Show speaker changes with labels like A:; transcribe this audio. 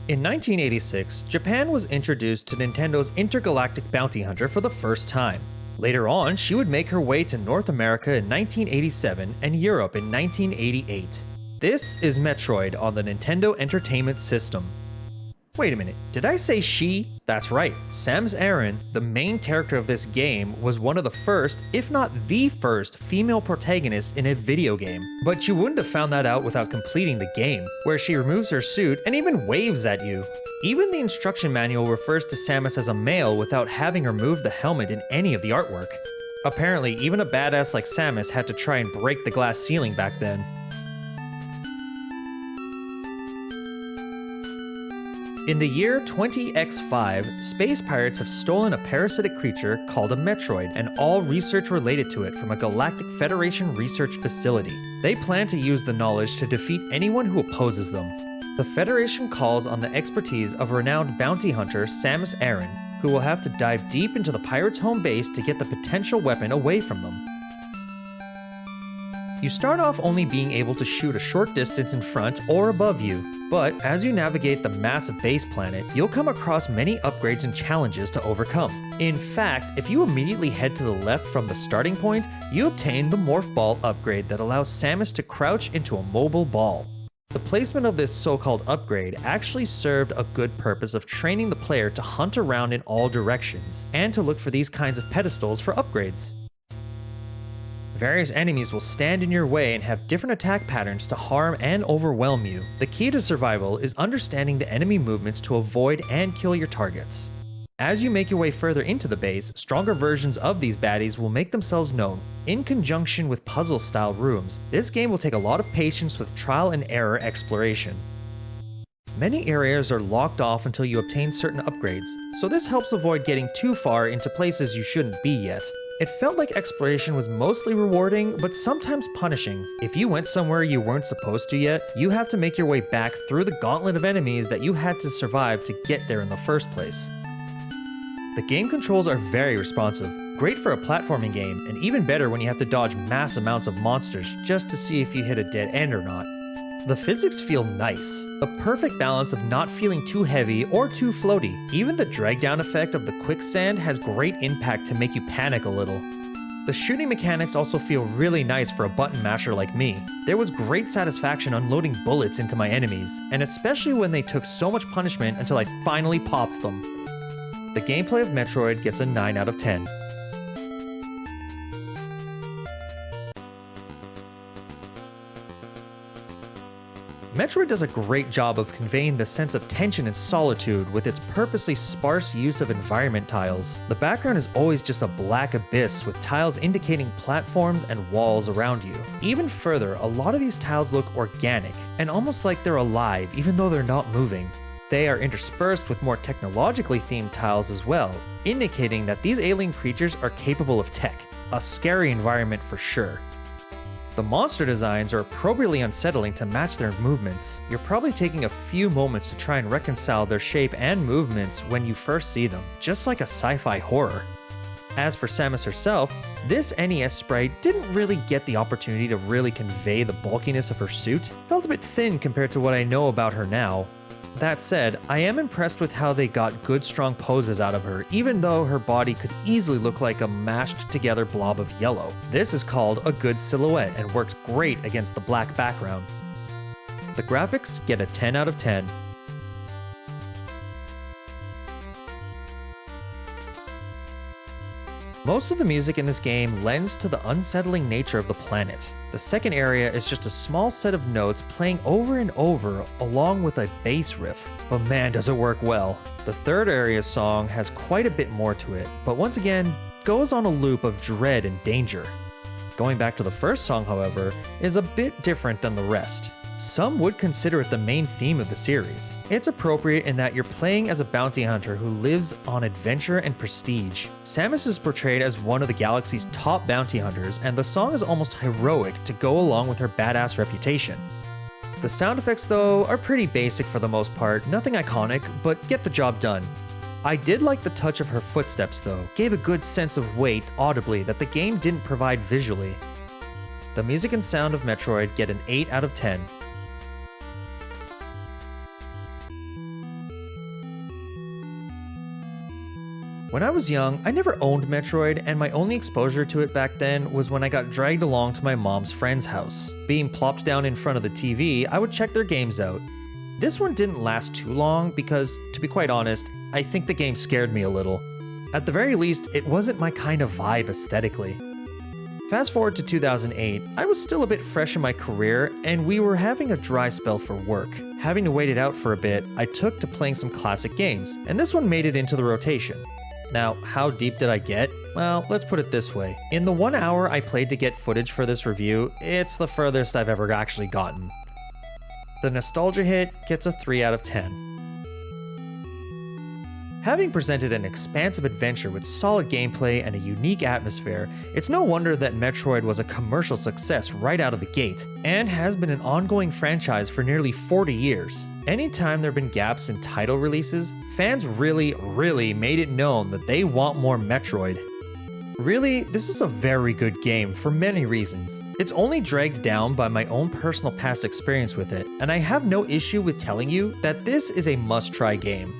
A: In 1986, Japan was introduced to Nintendo's Intergalactic Bounty Hunter for the first time. Later on, she would make her way to North America in 1987 and Europe in 1988. This is Metroid on the Nintendo Entertainment System. Wait a minute, did I say she? That's right, Samus Aran, the main character of this game, was one of the first, if not the first, female protagonist in a video game. But you wouldn't have found that out without completing the game, where she removes her suit and even waves at you. Even the instruction manual refers to Samus as a male without having her move the helmet in any of the artwork. Apparently, even a badass like Samus had to try and break the glass ceiling back then. In the year 20x5, space pirates have stolen a parasitic creature called a Metroid and all research related to it from a Galactic Federation research facility. They plan to use the knowledge to defeat anyone who opposes them. The Federation calls on the expertise of renowned bounty hunter Samus Aran, who will have to dive deep into the pirates' home base to get the potential weapon away from them. You start off only being able to shoot a short distance in front or above you, but as you navigate the massive base planet, you'll come across many upgrades and challenges to overcome. In fact, if you immediately head to the left from the starting point, you obtain the Morph Ball upgrade that allows Samus to crouch into a mobile ball. The placement of this so-called upgrade actually served a good purpose of training the player to hunt around in all directions, and to look for these kinds of pedestals for upgrades. Various enemies will stand in your way and have different attack patterns to harm and overwhelm you. The key to survival is understanding the enemy movements to avoid and kill your targets. As you make your way further into the base, stronger versions of these baddies will make themselves known. In conjunction with puzzle-style rooms, this game will take a lot of patience with trial and error exploration. Many areas are locked off until you obtain certain upgrades, so this helps avoid getting too far into places you shouldn't be yet. It felt like exploration was mostly rewarding, but sometimes punishing. If you went somewhere you weren't supposed to yet, you have to make your way back through the gauntlet of enemies that you had to survive to get there in the first place. The game controls are very responsive, great for a platforming game, and even better when you have to dodge mass amounts of monsters just to see if you hit a dead end or not. The physics feel nice, a perfect balance of not feeling too heavy or too floaty. Even the drag down effect of the quicksand has great impact to make you panic a little. The shooting mechanics also feel really nice for a button masher like me. There was great satisfaction unloading bullets into my enemies, and especially when they took so much punishment until I finally popped them. The gameplay of Metroid gets a 9 out of 10. Metroid does a great job of conveying the sense of tension and solitude with its purposely sparse use of environment tiles. The background is always just a black abyss with tiles indicating platforms and walls around you. Even further, a lot of these tiles look organic and almost like they're alive even though they're not moving. They are interspersed with more technologically themed tiles as well, indicating that these alien creatures are capable of tech. A scary environment for sure. The monster designs are appropriately unsettling to match their movements. You're probably taking a few moments to try and reconcile their shape and movements when you first see them, just like a sci-fi horror. As for Samus herself, this NES sprite didn't really get the opportunity to really convey the bulkiness of her suit. Felt a bit thin compared to what I know about her now. That said, I am impressed with how they got good strong poses out of her, even though her body could easily look like a mashed together blob of yellow. This is called a good silhouette and works great against the black background. The graphics get a 10 out of 10. Most of the music in this game lends to the unsettling nature of the planet. The second area is just a small set of notes playing over and over along with a bass riff, but man does it work well. The third area's song has quite a bit more to it, but once again, goes on a loop of dread and danger. Going back to the first song, however, is a bit different than the rest. Some would consider it the main theme of the series. It's appropriate in that you're playing as a bounty hunter who lives on adventure and prestige. Samus is portrayed as one of the galaxy's top bounty hunters, and the song is almost heroic to go along with her badass reputation. The sound effects, though, are pretty basic for the most part, nothing iconic, but get the job done. I did like the touch of her footsteps, though, gave a good sense of weight audibly that the game didn't provide visually. The music and sound of Metroid get an 8 out of 10. When I was young, I never owned Metroid, and my only exposure to it back then was when I got dragged along to my mom's friend's house. Being plopped down in front of the TV, I would check their games out. This one didn't last too long because, to be quite honest, I think the game scared me a little. At the very least, it wasn't my kind of vibe aesthetically. Fast forward to 2008, I was still a bit fresh in my career, and we were having a dry spell for work. Having to wait it out for a bit, I took to playing some classic games, and this one made it into the rotation. Now, how deep did I get? Well, let's put it this way. In the 1 hour I played to get footage for this review, it's the furthest I've ever actually gotten. The nostalgia hit gets a 3 out of 10. Having presented an expansive adventure with solid gameplay and a unique atmosphere, it's no wonder that Metroid was a commercial success right out of the gate, and has been an ongoing franchise for nearly 40 years. Anytime there have been gaps in title releases, fans really made it known that they want more Metroid. Really, this is a very good game for many reasons. It's only dragged down by my own personal past experience with it, and I have no issue with telling you that this is a must-try game.